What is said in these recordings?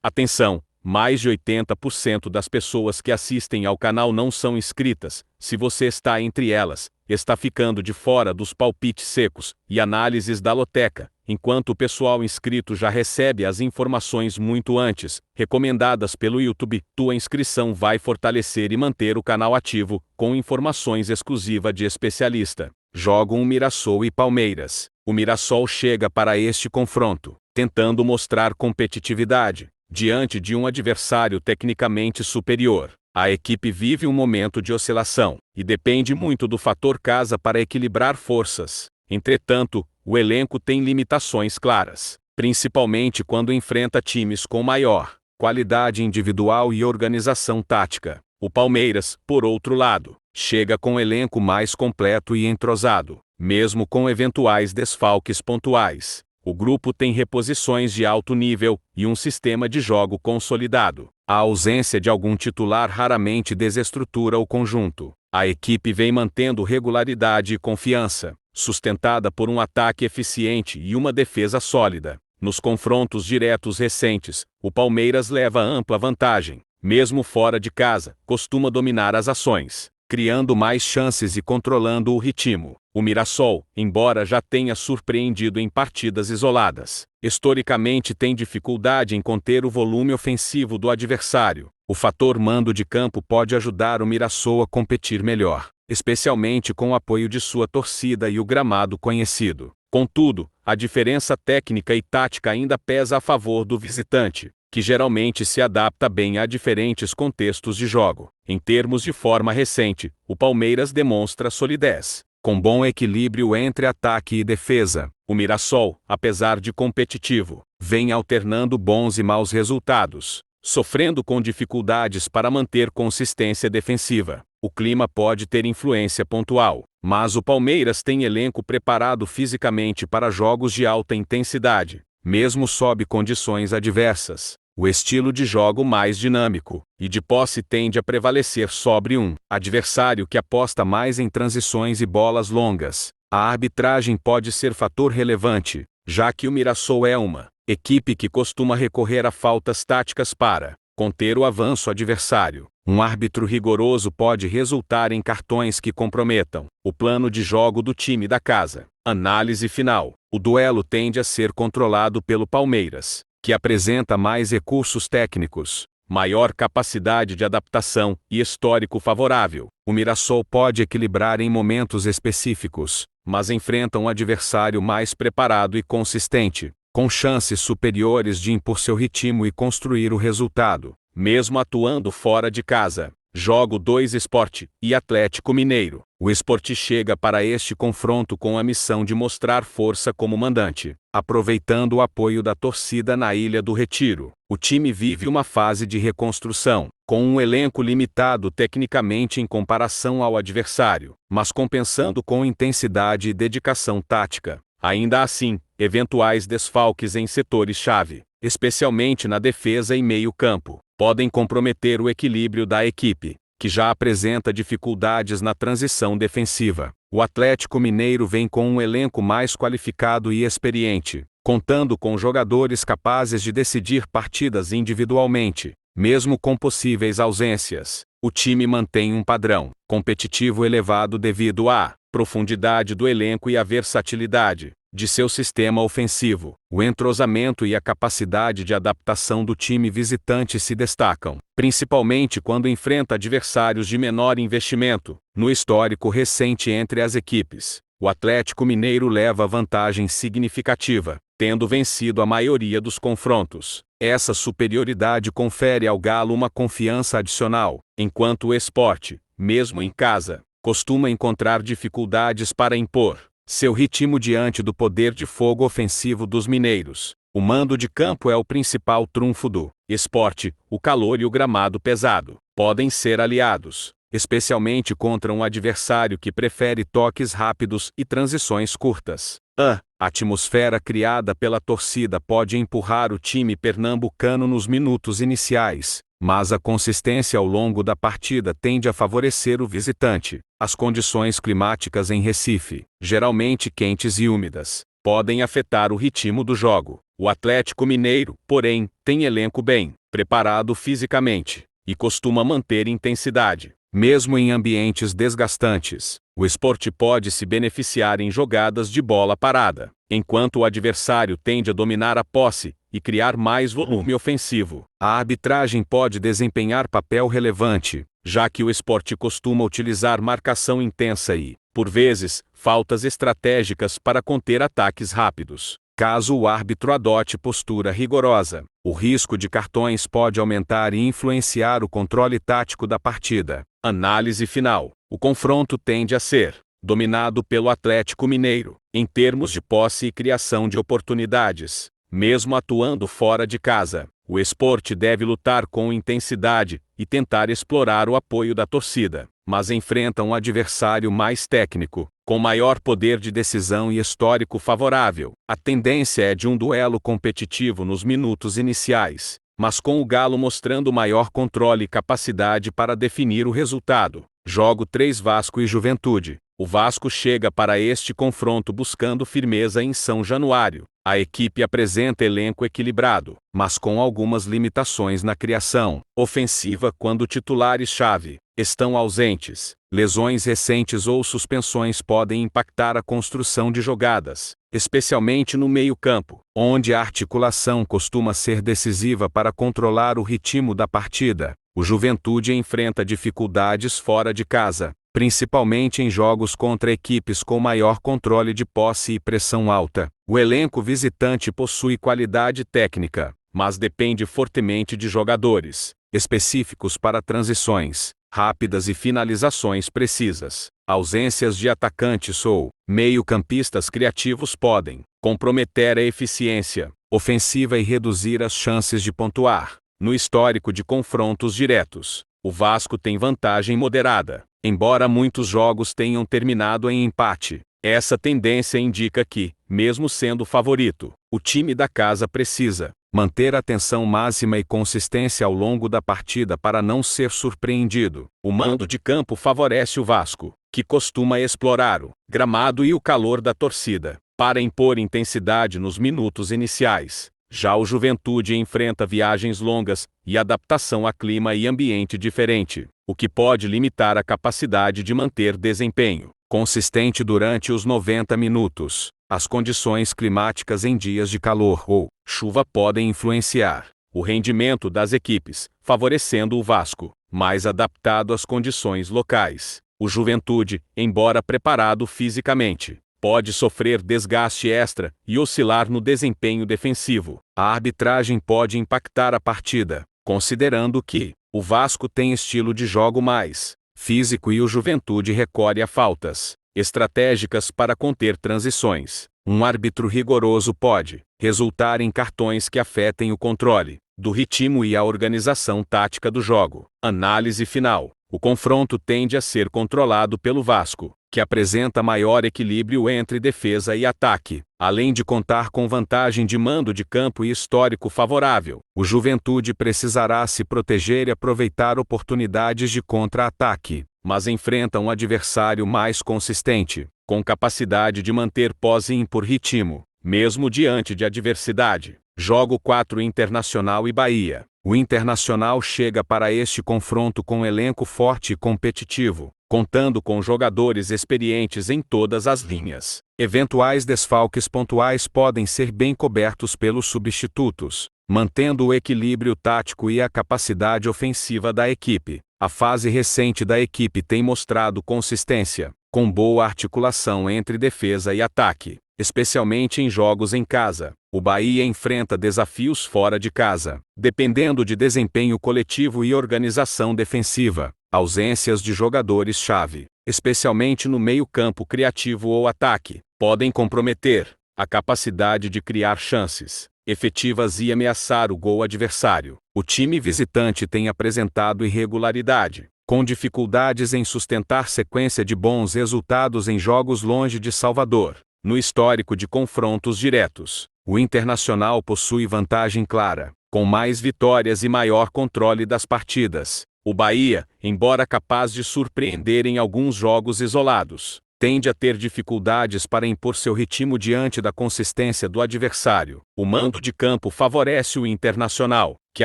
Atenção! Mais de 80% das pessoas que assistem ao canal não são inscritas. Se você está entre elas, está ficando de fora dos palpites secos e análises da loteca, enquanto o pessoal inscrito já recebe as informações muito antes, recomendadas pelo YouTube. Tua inscrição vai fortalecer e manter o canal ativo, com informações exclusivas de especialista. Jogam Mirassol e Palmeiras. O Mirassol chega para este confronto, tentando mostrar competitividade diante de um adversário tecnicamente superior. A equipe vive um momento de oscilação, e depende muito do fator casa para equilibrar forças. Entretanto, o elenco tem limitações claras, principalmente quando enfrenta times com maior qualidade individual e organização tática. O Palmeiras, por outro lado, chega com um elenco mais completo e entrosado, mesmo com eventuais desfalques pontuais. O grupo tem reposições de alto nível e um sistema de jogo consolidado. A ausência de algum titular raramente desestrutura o conjunto. A equipe vem mantendo regularidade e confiança, sustentada por um ataque eficiente e uma defesa sólida. Nos confrontos diretos recentes, o Palmeiras leva ampla vantagem. Mesmo fora de casa, costuma dominar as ações, criando mais chances e controlando o ritmo. O Mirassol, embora já tenha surpreendido em partidas isoladas, historicamente tem dificuldade em conter o volume ofensivo do adversário. O fator mando de campo pode ajudar o Mirassol a competir melhor, especialmente com o apoio de sua torcida e o gramado conhecido. Contudo, a diferença técnica e tática ainda pesa a favor do visitante, que geralmente se adapta bem a diferentes contextos de jogo. Em termos de forma recente, o Palmeiras demonstra solidez, com bom equilíbrio entre ataque e defesa. O Mirassol, apesar de competitivo, vem alternando bons e maus resultados, sofrendo com dificuldades para manter consistência defensiva. O clima pode ter influência pontual, mas o Palmeiras tem elenco preparado fisicamente para jogos de alta intensidade, mesmo sob condições adversas. O estilo de jogo mais dinâmico e de posse tende a prevalecer sobre um adversário que aposta mais em transições e bolas longas. A arbitragem pode ser fator relevante, já que o Mirassol é uma equipe que costuma recorrer a faltas táticas para conter o avanço adversário. Um árbitro rigoroso pode resultar em cartões que comprometam o plano de jogo do time da casa. Análise final. O duelo tende a ser controlado pelo Palmeiras, que apresenta mais recursos técnicos, maior capacidade de adaptação e histórico favorável. O Mirassol pode equilibrar em momentos específicos, mas enfrenta um adversário mais preparado e consistente, com chances superiores de impor seu ritmo e construir o resultado, mesmo atuando fora de casa. Jogo 2 Sport e Atlético Mineiro. O Sport chega para este confronto com a missão de mostrar força como mandante, aproveitando o apoio da torcida na Ilha do Retiro. O time vive uma fase de reconstrução, com um elenco limitado tecnicamente em comparação ao adversário, mas compensando com intensidade e dedicação tática. Ainda assim, eventuais desfalques em setores-chave, especialmente na defesa e meio-campo, podem comprometer o equilíbrio da equipe, que já apresenta dificuldades na transição defensiva. O Atlético Mineiro vem com um elenco mais qualificado e experiente, contando com jogadores capazes de decidir partidas individualmente, mesmo com possíveis ausências. O time mantém um padrão competitivo elevado devido à profundidade do elenco e à versatilidade de seu sistema ofensivo. O entrosamento e a capacidade de adaptação do time visitante se destacam, principalmente quando enfrenta adversários de menor investimento. No histórico recente entre as equipes, o Atlético Mineiro leva vantagem significativa, tendo vencido a maioria dos confrontos. Essa superioridade confere ao Galo uma confiança adicional, enquanto o Sport, mesmo em casa, costuma encontrar dificuldades para impor seu ritmo diante do poder de fogo ofensivo dos mineiros. O mando de campo é o principal trunfo do Sport. O calor e o gramado pesado podem ser aliados, especialmente contra um adversário que prefere toques rápidos e transições curtas. A atmosfera criada pela torcida pode empurrar o time pernambucano nos minutos iniciais, mas a consistência ao longo da partida tende a favorecer o visitante. As condições climáticas em Recife, geralmente quentes e úmidas, podem afetar o ritmo do jogo. O Atlético Mineiro, porém, tem elenco bem preparado fisicamente e costuma manter intensidade, mesmo em ambientes desgastantes. O Sport pode se beneficiar em jogadas de bola parada, enquanto o adversário tende a dominar a posse e criar mais volume ofensivo. A arbitragem pode desempenhar papel relevante, já que o Sport costuma utilizar marcação intensa e, por vezes, faltas estratégicas para conter ataques rápidos. Caso o árbitro adote postura rigorosa, o risco de cartões pode aumentar e influenciar o controle tático da partida. Análise final. O confronto tende a ser dominado pelo Atlético Mineiro, em termos de posse e criação de oportunidades. Mesmo atuando fora de casa, o Sport deve lutar com intensidade e tentar explorar o apoio da torcida, mas enfrenta um adversário mais técnico, com maior poder de decisão e histórico favorável. A tendência é de um duelo competitivo nos minutos iniciais, mas com o Galo mostrando maior controle e capacidade para definir o resultado. Jogo 3: Vasco e Juventude. O Vasco chega para este confronto buscando firmeza em São Januário. A equipe apresenta elenco equilibrado, mas com algumas limitações na criação ofensiva quando titulares-chave estão ausentes. Lesões recentes ou suspensões podem impactar a construção de jogadas, especialmente no meio-campo, onde a articulação costuma ser decisiva para controlar o ritmo da partida. O Juventude enfrenta dificuldades fora de casa, principalmente em jogos contra equipes com maior controle de posse e pressão alta. O elenco visitante possui qualidade técnica, mas depende fortemente de jogadores específicos para transições rápidas e finalizações precisas. Ausências de atacantes ou meio-campistas criativos podem comprometer a eficiência ofensiva e reduzir as chances de pontuar. No histórico de confrontos diretos, o Vasco tem vantagem moderada, embora muitos jogos tenham terminado em empate. Essa tendência indica que, mesmo sendo favorito, o time da casa precisa manter atenção máxima e consistência ao longo da partida para não ser surpreendido. O mando de campo favorece o Vasco, que costuma explorar o gramado e o calor da torcida para impor intensidade nos minutos iniciais. Já o Juventude enfrenta viagens longas e adaptação a clima e ambiente diferente, o que pode limitar a capacidade de manter desempenho consistente durante os 90 minutos. As condições climáticas em dias de calor ou chuva podem influenciar o rendimento das equipes, favorecendo o Vasco, mais adaptado às condições locais. O Juventude, embora preparado fisicamente, pode sofrer desgaste extra e oscilar no desempenho defensivo. A arbitragem pode impactar a partida, considerando que o Vasco tem estilo de jogo mais físico e o Juventude recorre a faltas estratégicas para conter transições. Um árbitro rigoroso pode resultar em cartões que afetem o controle do ritmo e a organização tática do jogo. Análise final. O confronto tende a ser controlado pelo Vasco, que apresenta maior equilíbrio entre defesa e ataque, além de contar com vantagem de mando de campo e histórico favorável. O Juventude precisará se proteger e aproveitar oportunidades de contra-ataque, mas enfrenta um adversário mais consistente, com capacidade de manter posse e impor ritmo, mesmo diante de adversidade. Jogo 4: Internacional e Bahia. O Internacional chega para este confronto com um elenco forte e competitivo, contando com jogadores experientes em todas as linhas. Eventuais desfalques pontuais podem ser bem cobertos pelos substitutos, mantendo o equilíbrio tático e a capacidade ofensiva da equipe. A fase recente da equipe tem mostrado consistência, com boa articulação entre defesa e ataque, especialmente em jogos em casa. O Bahia enfrenta desafios fora de casa, dependendo de desempenho coletivo e organização defensiva. Ausências de jogadores-chave, especialmente no meio-campo criativo ou ataque, podem comprometer a capacidade de criar chances efetivas e ameaçar o gol adversário. O time visitante tem apresentado irregularidade, com dificuldades em sustentar sequência de bons resultados em jogos longe de Salvador. No histórico de confrontos diretos, o Internacional possui vantagem clara, com mais vitórias e maior controle das partidas. O Bahia, embora capaz de surpreender em alguns jogos isolados, tende a ter dificuldades para impor seu ritmo diante da consistência do adversário. O mando de campo favorece o Internacional, que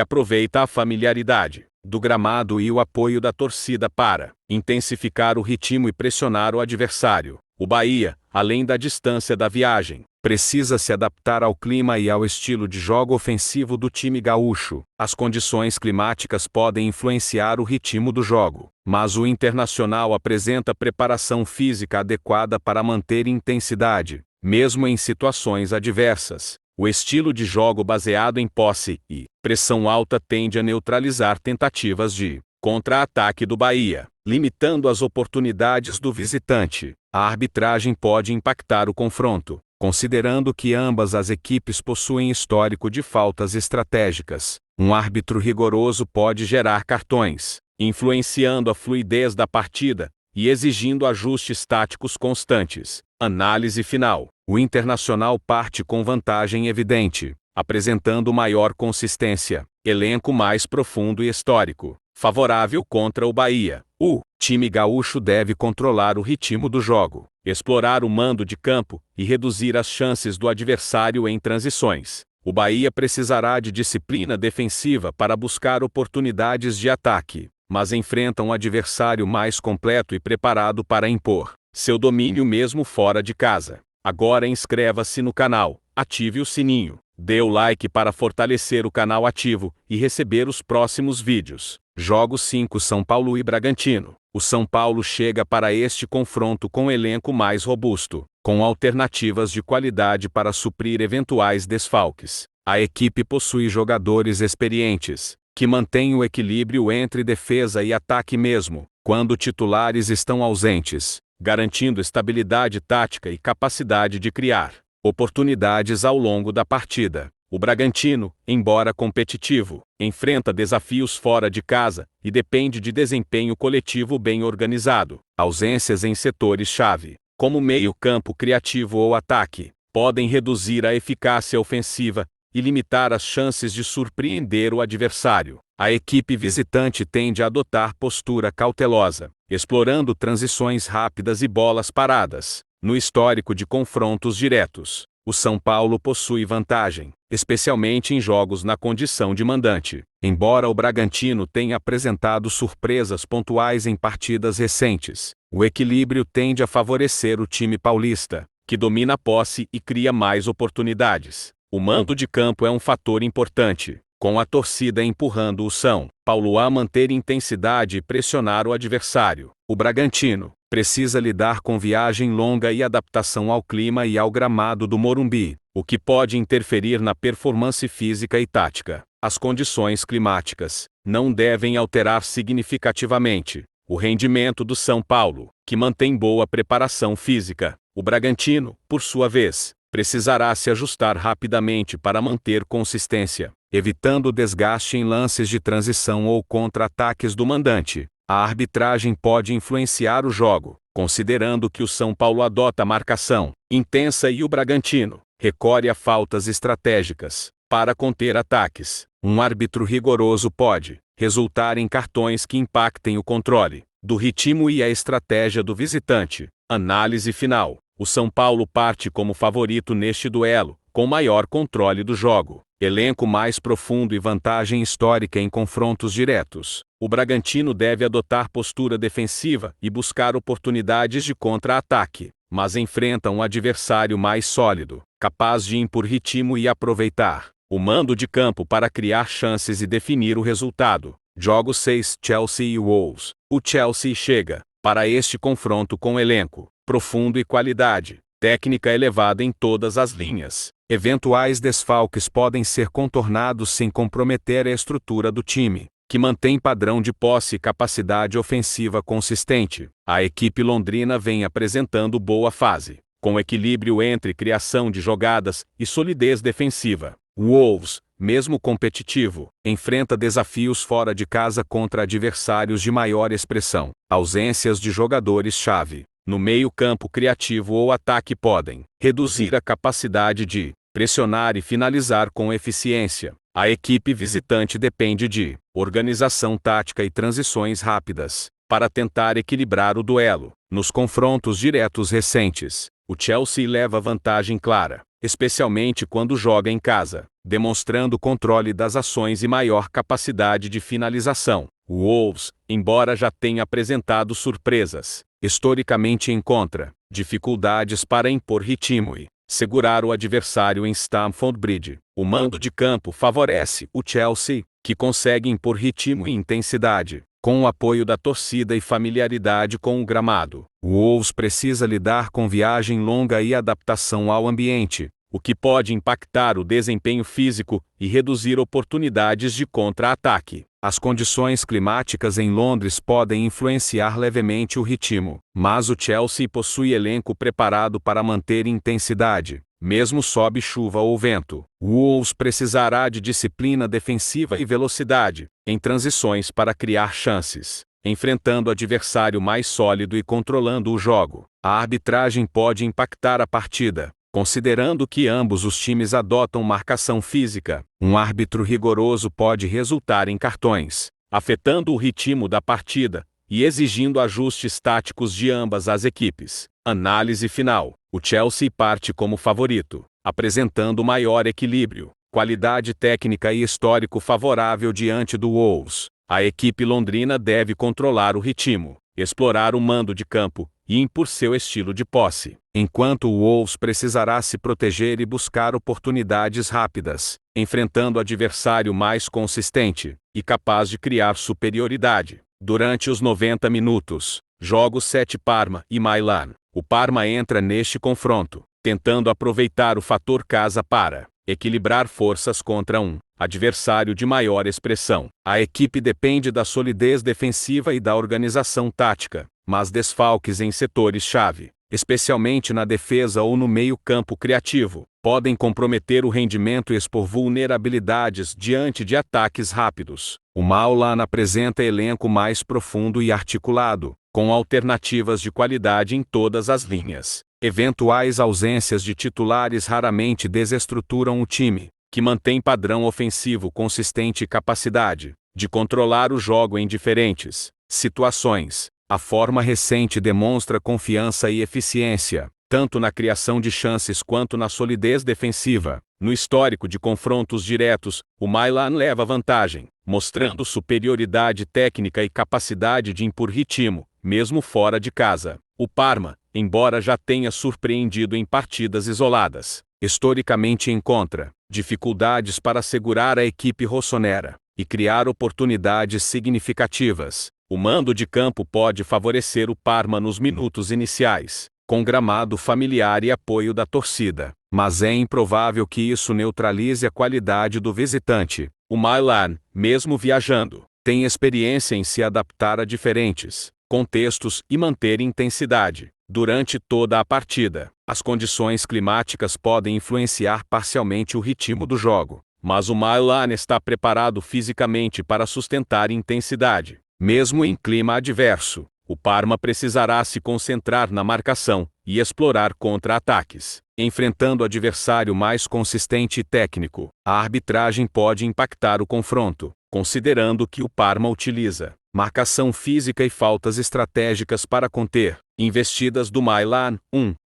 aproveita a familiaridade do gramado e o apoio da torcida para intensificar o ritmo e pressionar o adversário. O Bahia, além da distância da viagem, precisa se adaptar ao clima e ao estilo de jogo ofensivo do time gaúcho. As condições climáticas podem influenciar o ritmo do jogo, mas o Internacional apresenta preparação física adequada para manter intensidade, mesmo em situações adversas. O estilo de jogo baseado em posse e pressão alta tende a neutralizar tentativas de contra-ataque do Bahia, limitando as oportunidades do visitante. A arbitragem pode impactar o confronto, considerando que ambas as equipes possuem histórico de faltas estratégicas. Um árbitro rigoroso pode gerar cartões, influenciando a fluidez da partida e exigindo ajustes táticos constantes. Análise final. O Internacional parte com vantagem evidente, apresentando maior consistência, elenco mais profundo e histórico, favorável contra o Bahia. O time gaúcho deve controlar o ritmo do jogo, explorar o mando de campo e reduzir as chances do adversário em transições. O Bahia precisará de disciplina defensiva para buscar oportunidades de ataque, mas enfrenta um adversário mais completo e preparado para impor seu domínio mesmo fora de casa. Agora inscreva-se no canal, ative o sininho, dê o like para fortalecer o canal ativo e receber os próximos vídeos. Jogos 5 São Paulo e Bragantino. O São Paulo chega para este confronto com um elenco mais robusto, com alternativas de qualidade para suprir eventuais desfalques. A equipe possui jogadores experientes, que mantêm o equilíbrio entre defesa e ataque mesmo quando titulares estão ausentes, garantindo estabilidade tática e capacidade de criar oportunidades ao longo da partida. O Bragantino, embora competitivo, enfrenta desafios fora de casa e depende de desempenho coletivo bem organizado. Ausências em setores-chave, como meio-campo criativo ou ataque, podem reduzir a eficácia ofensiva e limitar as chances de surpreender o adversário. A equipe visitante tende a adotar postura cautelosa, explorando transições rápidas e bolas paradas. No histórico de confrontos diretos, o São Paulo possui vantagem, especialmente em jogos na condição de mandante. Embora o Bragantino tenha apresentado surpresas pontuais em partidas recentes, o equilíbrio tende a favorecer o time paulista, que domina a posse e cria mais oportunidades. O mando de campo é um fator importante, com a torcida empurrando o São Paulo a manter intensidade e pressionar o adversário. O Bragantino precisa lidar com viagem longa e adaptação ao clima e ao gramado do Morumbi, o que pode interferir na performance física e tática. As condições climáticas não devem alterar significativamente o rendimento do São Paulo, que mantém boa preparação física. O Bragantino, por sua vez, precisará se ajustar rapidamente para manter consistência, evitando desgaste em lances de transição ou contra-ataques do mandante. A arbitragem pode influenciar o jogo, considerando que o São Paulo adota marcação intensa e o Bragantino recorre a faltas estratégicas para conter ataques. Um árbitro rigoroso pode resultar em cartões que impactem o controle do ritmo e a estratégia do visitante. Análise final. O São Paulo parte como favorito neste duelo, com maior controle do jogo, elenco mais profundo e vantagem histórica em confrontos diretos. O Bragantino deve adotar postura defensiva e buscar oportunidades de contra-ataque, mas enfrenta um adversário mais sólido, capaz de impor ritmo e aproveitar o mando de campo para criar chances e definir o resultado. Jogo 6 Chelsea e Wolves. O Chelsea chega para este confronto com elenco profundo e qualidade técnica elevada em todas as linhas. Eventuais desfalques podem ser contornados sem comprometer a estrutura do time, que mantém padrão de posse e capacidade ofensiva consistente. A equipe londrina vem apresentando boa fase, com equilíbrio entre criação de jogadas e solidez defensiva. O Wolves, mesmo competitivo, enfrenta desafios fora de casa contra adversários de maior expressão. Ausências de jogadores-chave no meio-campo criativo ou ataque podem reduzir a capacidade de pressionar e finalizar com eficiência. A equipe visitante depende de organização tática e transições rápidas para tentar equilibrar o duelo. Nos confrontos diretos recentes, o Chelsea leva vantagem clara, especialmente quando joga em casa, demonstrando controle das ações e maior capacidade de finalização. O Wolves, embora já tenha apresentado surpresas, historicamente encontra dificuldades para impor ritmo e segurar o adversário em Stamford Bridge. O mando de campo favorece o Chelsea, que consegue impor ritmo e intensidade, com o apoio da torcida e familiaridade com o gramado. O Wolves precisa lidar com viagem longa e adaptação ao ambiente, o que pode impactar o desempenho físico e reduzir oportunidades de contra-ataque. As condições climáticas em Londres podem influenciar levemente o ritmo, mas o Chelsea possui elenco preparado para manter intensidade, mesmo sob chuva ou vento. O Wolves precisará de disciplina defensiva e velocidade em transições para criar chances, enfrentando o adversário mais sólido e controlando o jogo. A arbitragem pode impactar a partida, considerando que ambos os times adotam marcação física. Um árbitro rigoroso pode resultar em cartões, afetando o ritmo da partida e exigindo ajustes táticos de ambas as equipes. Análise final. O Chelsea parte como favorito, apresentando maior equilíbrio, qualidade técnica e histórico favorável diante do Wolves. A equipe londrina deve controlar o ritmo, explorar o mando de campo e impor seu estilo de posse, enquanto o Wolves precisará se proteger e buscar oportunidades rápidas, enfrentando o adversário mais consistente e capaz de criar superioridade. Durante os 90 minutos, jogos 7 Parma e Milan. O Parma entra neste confronto, tentando aproveitar o fator casa para equilibrar forças contra um adversário de maior expressão. A equipe depende da solidez defensiva e da organização tática, mas desfalques em setores-chave, especialmente na defesa ou no meio-campo criativo, podem comprometer o rendimento e expor vulnerabilidades diante de ataques rápidos. O Milan apresenta elenco mais profundo e articulado, com alternativas de qualidade em todas as linhas. Eventuais ausências de titulares raramente desestruturam o time, que mantém padrão ofensivo consistente e capacidade de controlar o jogo em diferentes situações. A forma recente demonstra confiança e eficiência, tanto na criação de chances quanto na solidez defensiva. No histórico de confrontos diretos, o Milan leva vantagem, mostrando superioridade técnica e capacidade de impor ritmo, mesmo fora de casa. O Parma, embora já tenha surpreendido em partidas isoladas, historicamente encontra dificuldades para segurar a equipe rossonera e criar oportunidades significativas. O mando de campo pode favorecer o Parma nos minutos iniciais, com gramado familiar e apoio da torcida, mas é improvável que isso neutralize a qualidade do visitante. O Milan, mesmo viajando, tem experiência em se adaptar a diferentes contextos e manter intensidade durante toda a partida. As condições climáticas podem influenciar parcialmente o ritmo do jogo, mas o Milan está preparado fisicamente para sustentar intensidade, mesmo em clima adverso. O Parma precisará se concentrar na marcação e explorar contra-ataques, enfrentando o adversário mais consistente e técnico. A arbitragem pode impactar o confronto, considerando que o Parma utiliza marcação física e faltas estratégicas para conter investidas do Milan.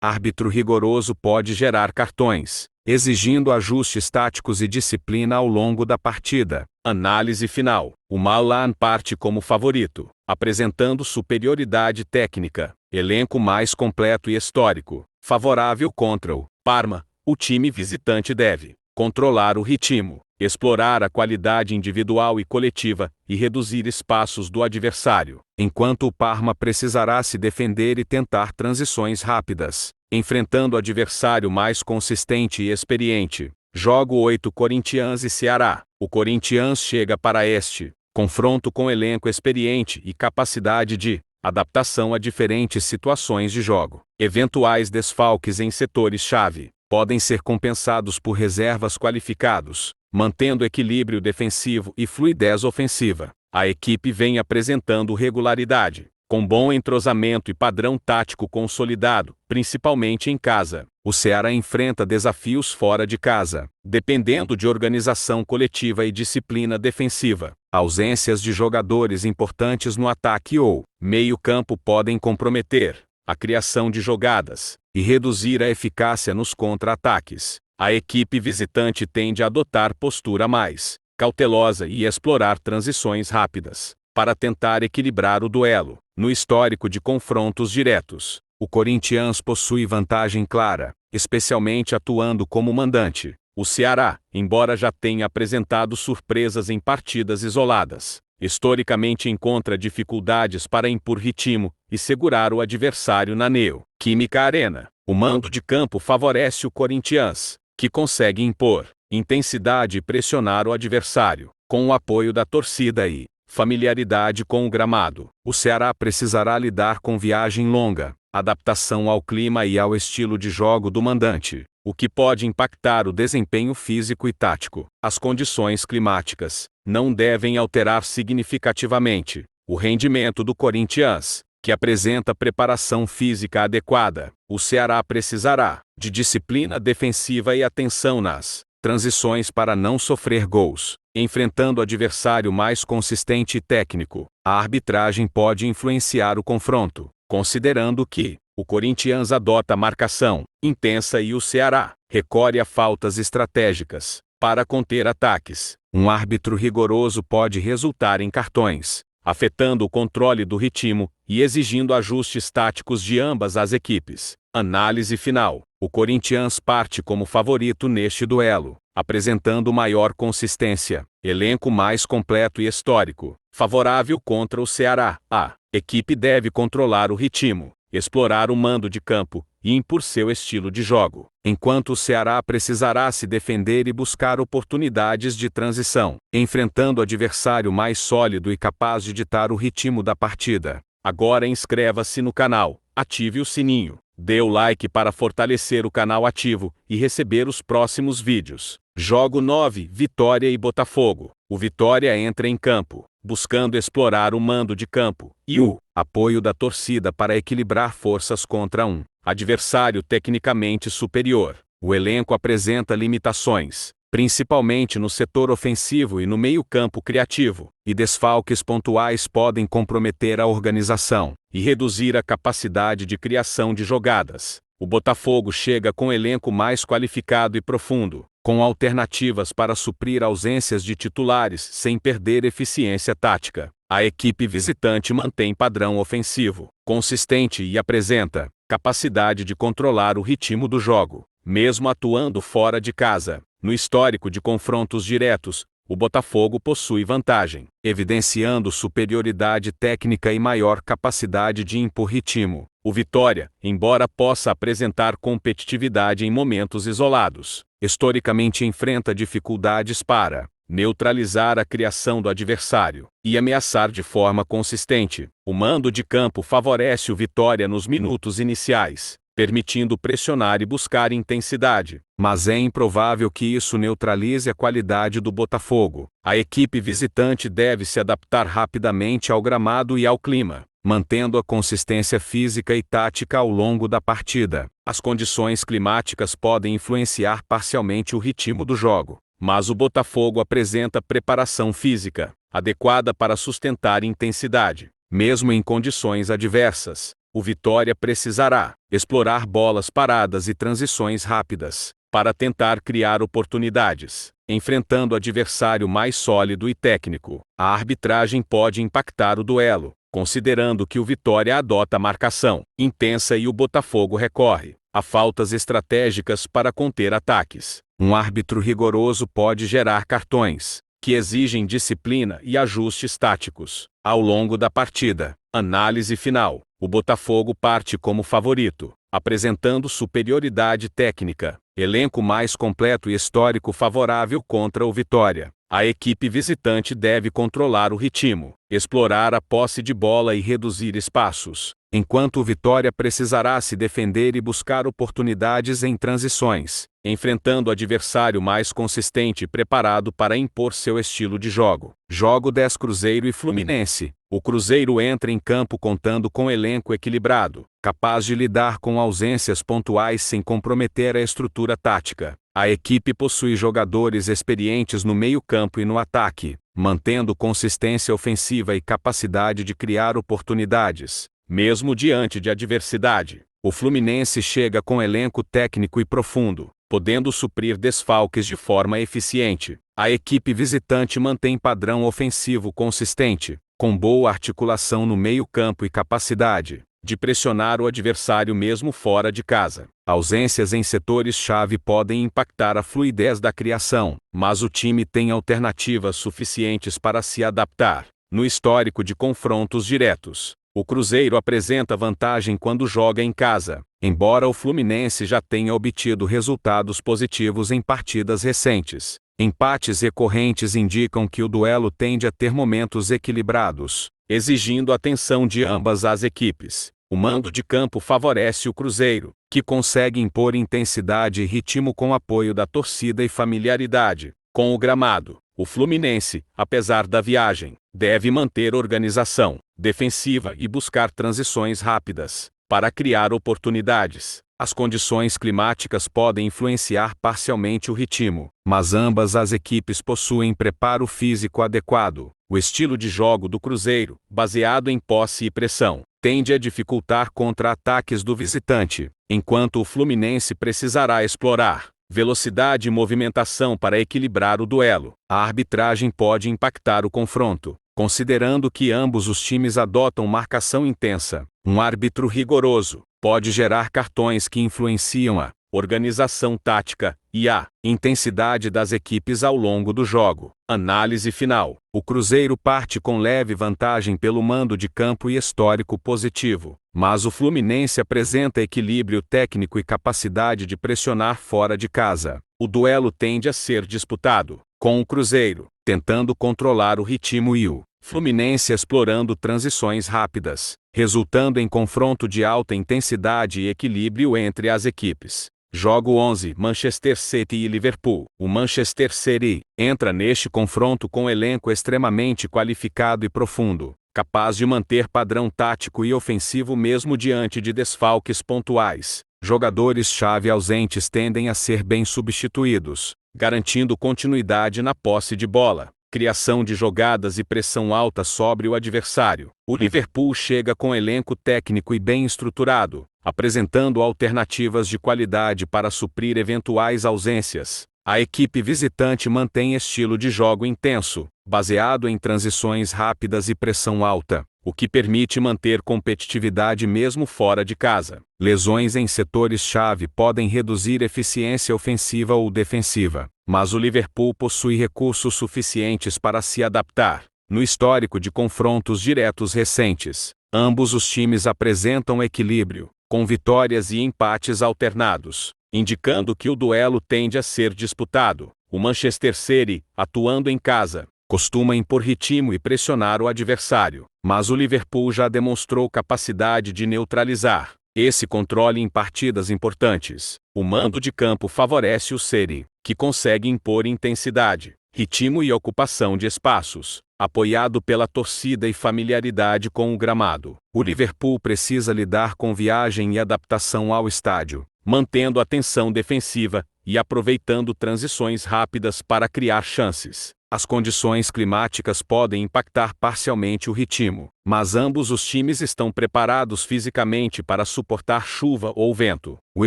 Árbitro rigoroso pode gerar cartões, exigindo ajustes táticos e disciplina ao longo da partida. Análise final. O Milan parte como favorito, apresentando superioridade técnica, elenco mais completo e histórico, favorável contra o Parma. O time visitante deve controlar o ritmo, explorar a qualidade individual e coletiva e reduzir espaços do adversário, enquanto o Parma precisará se defender e tentar transições rápidas, enfrentando o adversário mais consistente e experiente. Jogo 8 Corinthians e Ceará. O Corinthians chega para este confronto com elenco experiente e capacidade de adaptação a diferentes situações de jogo. Eventuais desfalques em setores-chave podem ser compensados por reservas qualificados, mantendo equilíbrio defensivo e fluidez ofensiva. A equipe vem apresentando regularidade, com bom entrosamento e padrão tático consolidado, principalmente em casa. O Ceará enfrenta desafios fora de casa, dependendo de organização coletiva e disciplina defensiva. Ausências de jogadores importantes no ataque ou meio-campo podem comprometer a criação de jogadas e reduzir a eficácia nos contra-ataques. A equipe visitante tende a adotar postura mais cautelosa e explorar transições rápidas para tentar equilibrar o duelo. No histórico de confrontos diretos, o Corinthians possui vantagem clara, especialmente atuando como mandante. O Ceará, embora já tenha apresentado surpresas em partidas isoladas, historicamente encontra dificuldades para impor ritmo e segurar o adversário na Neoquímica Arena. O mando de campo favorece o Corinthians, que consegue impor intensidade e pressionar o adversário, com o apoio da torcida e familiaridade com o gramado. O Ceará precisará lidar com viagem longa, adaptação ao clima e ao estilo de jogo do mandante, o que pode impactar o desempenho físico e tático. As condições climáticas não devem alterar significativamente o rendimento do Corinthians, que apresenta preparação física adequada. O Ceará precisará de disciplina defensiva e atenção nas transições para não sofrer gols, enfrentando adversário mais consistente e técnico. A arbitragem pode influenciar o confronto, considerando que o Corinthians adota marcação intensa e o Ceará recorre a faltas estratégicas para conter ataques. Um árbitro rigoroso pode resultar em cartões, afetando o controle do ritmo e exigindo ajustes táticos de ambas as equipes. Análise final. O Corinthians parte como favorito neste duelo, apresentando maior consistência, elenco mais completo e histórico, favorável contra o Ceará. A equipe deve controlar o ritmo, explorar o mando de campo e impor seu estilo de jogo, enquanto o Ceará precisará se defender e buscar oportunidades de transição, enfrentando adversário mais sólido e capaz de ditar o ritmo da partida. Agora inscreva-se no canal, ative o sininho, dê o like para fortalecer o canal ativo e receber os próximos vídeos. Jogo 9: Vitória e Botafogo. O Vitória entra em campo, buscando explorar o mando de campo e o apoio da torcida para equilibrar forças contra um adversário tecnicamente superior. O elenco apresenta limitações, principalmente no setor ofensivo e no meio-campo criativo, e desfalques pontuais podem comprometer a organização e reduzir a capacidade de criação de jogadas. O Botafogo chega com elenco mais qualificado e profundo, com alternativas para suprir ausências de titulares sem perder eficiência tática. A equipe visitante mantém padrão ofensivo consistente e apresenta capacidade de controlar o ritmo do jogo, mesmo atuando fora de casa. No histórico de confrontos diretos, o Botafogo possui vantagem, evidenciando superioridade técnica e maior capacidade de impor ritmo. O Vitória, embora possa apresentar competitividade em momentos isolados, historicamente enfrenta dificuldades para neutralizar a criação do adversário e ameaçar de forma consistente. O mando de campo favorece o Vitória nos minutos iniciais, permitindo pressionar e buscar intensidade, mas é improvável que isso neutralize a qualidade do Botafogo. A equipe visitante deve se adaptar rapidamente ao gramado e ao clima, mantendo a consistência física e tática ao longo da partida. As condições climáticas podem influenciar parcialmente o ritmo do jogo, mas o Botafogo apresenta preparação física adequada para sustentar intensidade, mesmo em condições adversas. O Vitória precisará explorar bolas paradas e transições rápidas para tentar criar oportunidades, enfrentando adversário mais sólido e técnico. A arbitragem pode impactar o duelo, considerando que o Vitória adota marcação intensa e o Botafogo recorre a faltas estratégicas para conter ataques. Um árbitro rigoroso pode gerar cartões que exigem disciplina e ajustes táticos ao longo da partida. Análise final. O Botafogo parte como favorito, apresentando superioridade técnica, elenco mais completo e histórico favorável contra o Vitória. A equipe visitante deve controlar o ritmo, explorar a posse de bola e reduzir espaços, enquanto o Vitória precisará se defender e buscar oportunidades em transições, enfrentando adversário mais consistente e preparado para impor seu estilo de jogo. Jogo 10: Cruzeiro e Fluminense. O Cruzeiro entra em campo contando com elenco equilibrado, capaz de lidar com ausências pontuais sem comprometer a estrutura tática. A equipe possui jogadores experientes no meio-campo e no ataque, mantendo consistência ofensiva e capacidade de criar oportunidades. mesmo diante de adversidade. O Fluminense chega com elenco técnico e profundo, podendo suprir desfalques de forma eficiente. A equipe visitante mantém padrão ofensivo consistente, com boa articulação no meio-campo e capacidade de pressionar o adversário mesmo fora de casa. Ausências em setores-chave podem impactar a fluidez da criação, mas o time tem alternativas suficientes para se adaptar. No histórico de confrontos diretos, o Cruzeiro apresenta vantagem quando joga em casa, embora o Fluminense já tenha obtido resultados positivos em partidas recentes. Empates recorrentes indicam que o duelo tende a ter momentos equilibrados, exigindo atenção de ambas as equipes. O mando de campo favorece o Cruzeiro, que consegue impor intensidade e ritmo com apoio da torcida e familiaridade com o gramado. O Fluminense, apesar da viagem, deve manter organização defensiva e buscar transições rápidas para criar oportunidades. As condições climáticas podem influenciar parcialmente o ritmo, mas ambas as equipes possuem preparo físico adequado. O estilo de jogo do Cruzeiro, baseado em posse e pressão, tende a dificultar contra-ataques do visitante, enquanto o Fluminense precisará explorar velocidade e movimentação para equilibrar o duelo. A arbitragem pode impactar o confronto, considerando que ambos os times adotam marcação intensa. Um árbitro rigoroso pode gerar cartões que influenciam a organização tática e a intensidade das equipes ao longo do jogo. Análise final. O Cruzeiro parte com leve vantagem pelo mando de campo e histórico positivo, mas o Fluminense apresenta equilíbrio técnico e capacidade de pressionar fora de casa. O duelo tende a ser disputado, com o Cruzeiro tentando controlar o ritmo e o Fluminense explorando transições rápidas, resultando em confronto de alta intensidade e equilíbrio entre as equipes. Jogo 11: Manchester City e Liverpool. O Manchester City entra neste confronto com um elenco extremamente qualificado e profundo, capaz de manter padrão tático e ofensivo mesmo diante de desfalques pontuais. Jogadores-chave ausentes tendem a ser bem substituídos, garantindo continuidade na posse de bola, criação de jogadas e pressão alta sobre o adversário. O Liverpool chega com elenco técnico e bem estruturado, apresentando alternativas de qualidade para suprir eventuais ausências. A equipe visitante mantém estilo de jogo intenso, baseado em transições rápidas e pressão alta, o que permite manter competitividade mesmo fora de casa. Lesões em setores-chave podem reduzir eficiência ofensiva ou defensiva, mas o Liverpool possui recursos suficientes para se adaptar. No histórico de confrontos diretos recentes, ambos os times apresentam equilíbrio, com vitórias e empates alternados, indicando que o duelo tende a ser disputado. O Manchester City, atuando em casa, costuma impor ritmo e pressionar o adversário, mas o Liverpool já demonstrou capacidade de neutralizar esse controle em partidas importantes. O mando de campo favorece o City, que consegue impor intensidade, ritmo e ocupação de espaços, apoiado pela torcida e familiaridade com o gramado. O Liverpool precisa lidar com viagem e adaptação ao estádio, mantendo a tensão defensiva e aproveitando transições rápidas para criar chances. As condições climáticas podem impactar parcialmente o ritmo, mas ambos os times estão preparados fisicamente para suportar chuva ou vento. O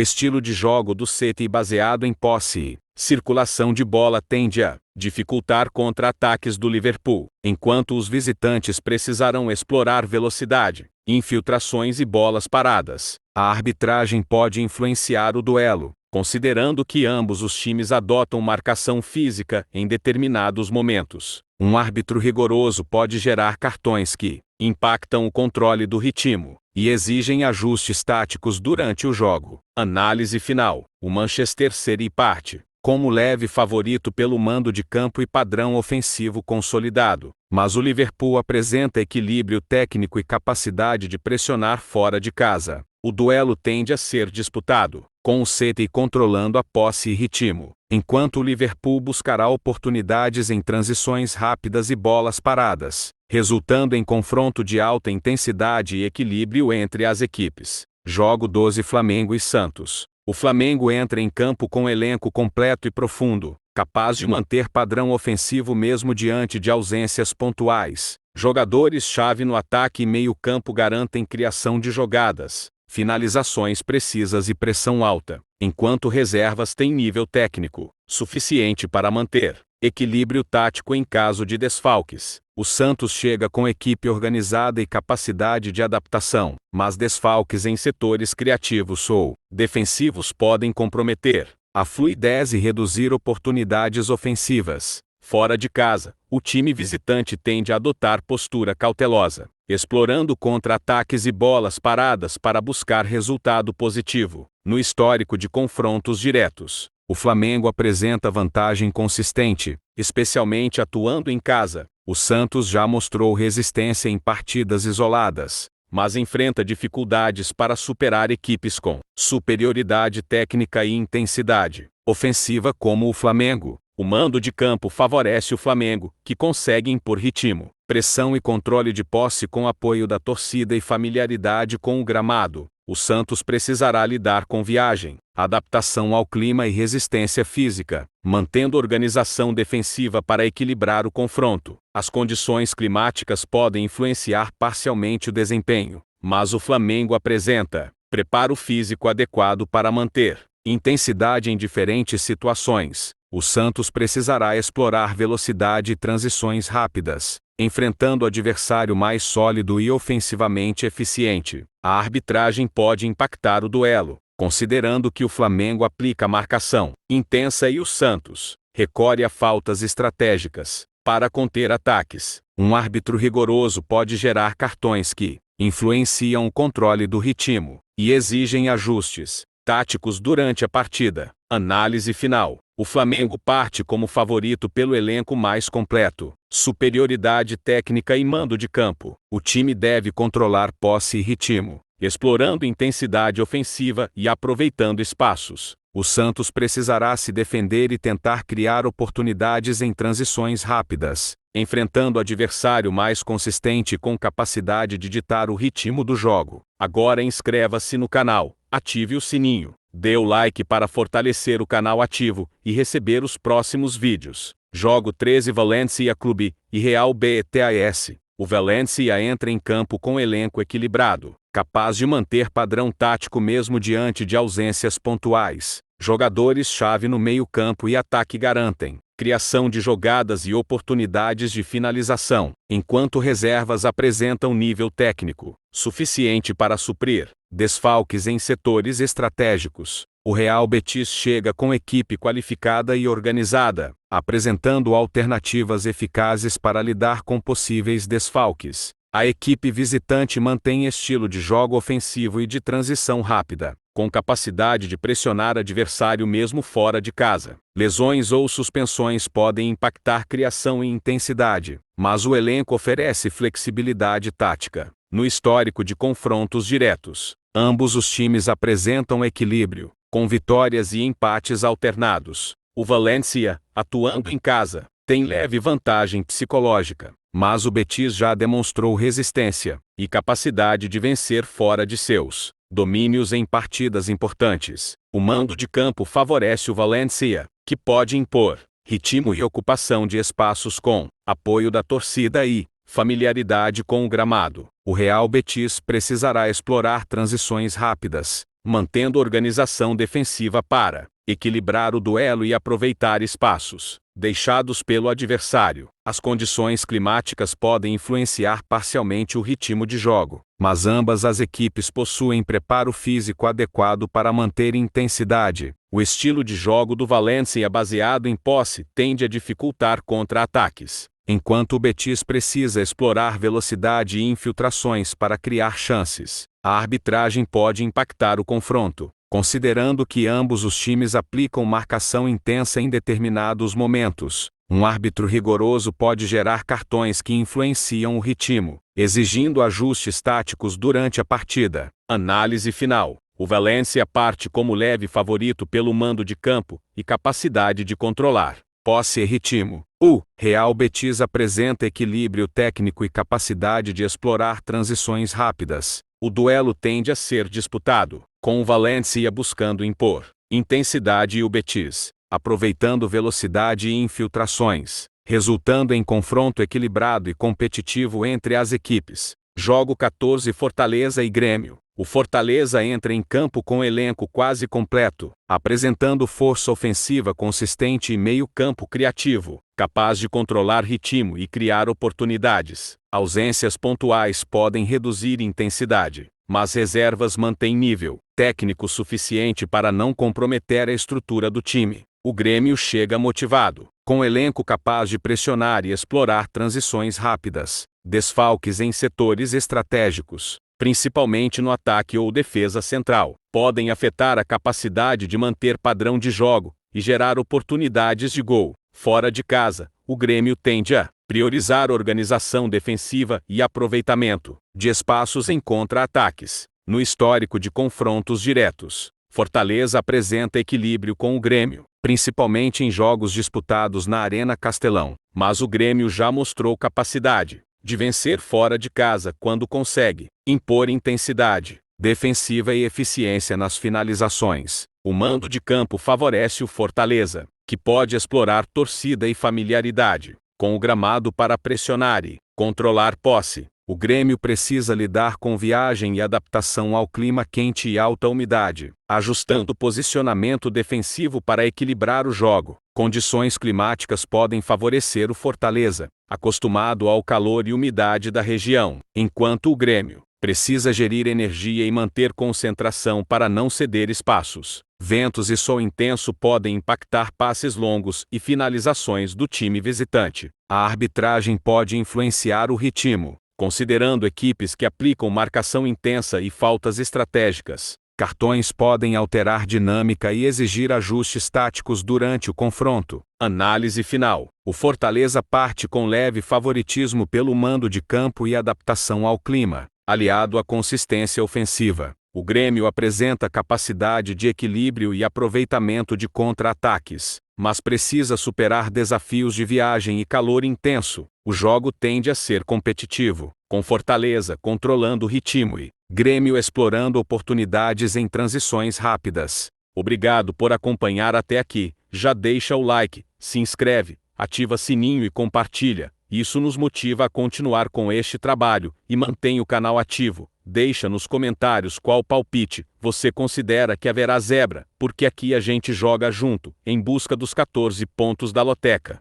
estilo de jogo do City baseado em posse e circulação de bola tende a dificultar contra-ataques do Liverpool, enquanto os visitantes precisarão explorar velocidade, infiltrações e bolas paradas. A arbitragem pode influenciar o duelo, considerando que ambos os times adotam marcação física em determinados momentos. Um árbitro rigoroso pode gerar cartões que impactam o controle do ritmo e exigem ajustes táticos durante o jogo. Análise final. O Manchester City parte como leve favorito pelo mando de campo e padrão ofensivo consolidado, mas o Liverpool apresenta equilíbrio técnico e capacidade de pressionar fora de casa. O duelo tende a ser disputado, com o City controlando a posse e ritmo, enquanto o Liverpool buscará oportunidades em transições rápidas e bolas paradas, resultando em confronto de alta intensidade e equilíbrio entre as equipes. Jogo 12: Flamengo e Santos. O Flamengo entra em campo com elenco completo e profundo, capaz de manter padrão ofensivo mesmo diante de ausências pontuais. Jogadores-chave no ataque e meio-campo garantem criação de jogadas, finalizações precisas e pressão alta, enquanto reservas têm nível técnico suficiente para manter equilíbrio tático em caso de desfalques. O Santos chega com equipe organizada e capacidade de adaptação, mas desfalques em setores criativos ou defensivos podem comprometer a fluidez e reduzir oportunidades ofensivas. Fora de casa, o time visitante tende a adotar postura cautelosa, explorando contra-ataques e bolas paradas para buscar resultado positivo. No histórico de confrontos diretos, o Flamengo apresenta vantagem consistente, especialmente atuando em casa. O Santos já mostrou resistência em partidas isoladas, mas enfrenta dificuldades para superar equipes com superioridade técnica e intensidade ofensiva como o Flamengo. O mando de campo favorece o Flamengo, que consegue impor ritmo, pressão e controle de posse com apoio da torcida e familiaridade com o gramado. O Santos precisará lidar com viagem, adaptação ao clima e resistência física, mantendo organização defensiva para equilibrar o confronto. As condições climáticas podem influenciar parcialmente o desempenho, mas o Flamengo apresenta preparo físico adequado para manter intensidade em diferentes situações. O Santos precisará explorar velocidade e transições rápidas, enfrentando adversário mais sólido e ofensivamente eficiente. A arbitragem pode impactar o duelo, considerando que o Flamengo aplica marcação intensa e o Santos recorre a faltas estratégicas para conter ataques. Um árbitro rigoroso pode gerar cartões que influenciam o controle do ritmo e exigem ajustes táticos durante a partida. Análise final. O Flamengo parte como favorito pelo elenco mais completo, superioridade técnica e mando de campo. O time deve controlar posse e ritmo, explorando intensidade ofensiva e aproveitando espaços. O Santos precisará se defender e tentar criar oportunidades em transições rápidas, enfrentando o adversário mais consistente com capacidade de ditar o ritmo do jogo. Agora inscreva-se no canal, ative o sininho, dê o like para fortalecer o canal ativo e receber os próximos vídeos. Jogo 13 Valencia Clube e Real Betis. O Valencia entra em campo com elenco equilibrado, capaz de manter padrão tático mesmo diante de ausências pontuais. Jogadores-chave no meio-campo e ataque garantem criação de jogadas e oportunidades de finalização, enquanto reservas apresentam nível técnico suficiente para suprir desfalques em setores estratégicos. O Real Betis chega com equipe qualificada e organizada, apresentando alternativas eficazes para lidar com possíveis desfalques. A equipe visitante mantém estilo de jogo ofensivo e de transição rápida, com capacidade de pressionar adversário mesmo fora de casa. Lesões ou suspensões podem impactar criação e intensidade, mas o elenco oferece flexibilidade tática. No histórico de confrontos diretos, ambos os times apresentam equilíbrio, com vitórias e empates alternados. O Valencia, atuando em casa, tem leve vantagem psicológica, mas o Betis já demonstrou resistência e capacidade de vencer fora de seus domínios em partidas importantes. O mando de campo favorece o Valencia, que pode impor ritmo e ocupação de espaços com apoio da torcida e familiaridade com o gramado. O Real Betis precisará explorar transições rápidas, mantendo organização defensiva para equilibrar o duelo e aproveitar espaços deixados pelo adversário. As condições climáticas podem influenciar parcialmente o ritmo de jogo, mas ambas as equipes possuem preparo físico adequado para manter intensidade. O estilo de jogo do Valencia baseado em posse tende a dificultar contra-ataques, enquanto o Betis precisa explorar velocidade e infiltrações para criar chances. A arbitragem pode impactar o confronto, considerando que ambos os times aplicam marcação intensa em determinados momentos. Um árbitro rigoroso pode gerar cartões que influenciam o ritmo, exigindo ajustes táticos durante a partida. Análise final. O Valencia parte como leve favorito pelo mando de campo e capacidade de controlar posse e ritmo. O Real Betis apresenta equilíbrio técnico e capacidade de explorar transições rápidas. O duelo tende a ser disputado, com o Valencia buscando impor intensidade e o Betis aproveitando velocidade e infiltrações, resultando em confronto equilibrado e competitivo entre as equipes. Jogo 14 Fortaleza e Grêmio. O Fortaleza entra em campo com elenco quase completo, apresentando força ofensiva consistente e meio-campo criativo, capaz de controlar ritmo e criar oportunidades. Ausências pontuais podem reduzir intensidade, mas reservas mantêm nível técnico suficiente para não comprometer a estrutura do time. O Grêmio chega motivado, com elenco capaz de pressionar e explorar transições rápidas. Desfalques em setores estratégicos, principalmente no ataque ou defesa central, podem afetar a capacidade de manter padrão de jogo e gerar oportunidades de gol. Fora de casa, o Grêmio tende a priorizar organização defensiva e aproveitamento de espaços em contra-ataques. No histórico de confrontos diretos, Fortaleza apresenta equilíbrio com o Grêmio, principalmente em jogos disputados na Arena Castelão, mas o Grêmio já mostrou capacidade de vencer fora de casa quando consegue impor intensidade defensiva e eficiência nas finalizações. O mando de campo favorece o Fortaleza, que pode explorar torcida e familiaridade com o gramado para pressionar e controlar posse. O Grêmio precisa lidar com viagem e adaptação ao clima quente e alta umidade, ajustando o posicionamento defensivo para equilibrar o jogo. Condições climáticas podem favorecer o Fortaleza, acostumado ao calor e umidade da região, enquanto o Grêmio precisa gerir energia e manter concentração para não ceder espaços. Ventos e sol intenso podem impactar passes longos e finalizações do time visitante. A arbitragem pode influenciar o ritmo, considerando equipes que aplicam marcação intensa e faltas estratégicas. Cartões podem alterar dinâmica e exigir ajustes táticos durante o confronto. Análise final. O Fortaleza parte com leve favoritismo pelo mando de campo e adaptação ao clima, aliado à consistência ofensiva. O Grêmio apresenta capacidade de equilíbrio e aproveitamento de contra-ataques, mas precisa superar desafios de viagem e calor intenso. O jogo tende a ser competitivo, com Fortaleza controlando o ritmo e Grêmio explorando oportunidades em transições rápidas. Obrigado por acompanhar até aqui. Já deixa o like, se inscreve, ativa sininho e compartilha. Isso nos motiva a continuar com este trabalho e mantém o canal ativo. Deixa nos comentários qual palpite você considera que haverá zebra, porque aqui a gente joga junto, em busca dos 14 pontos da loteca.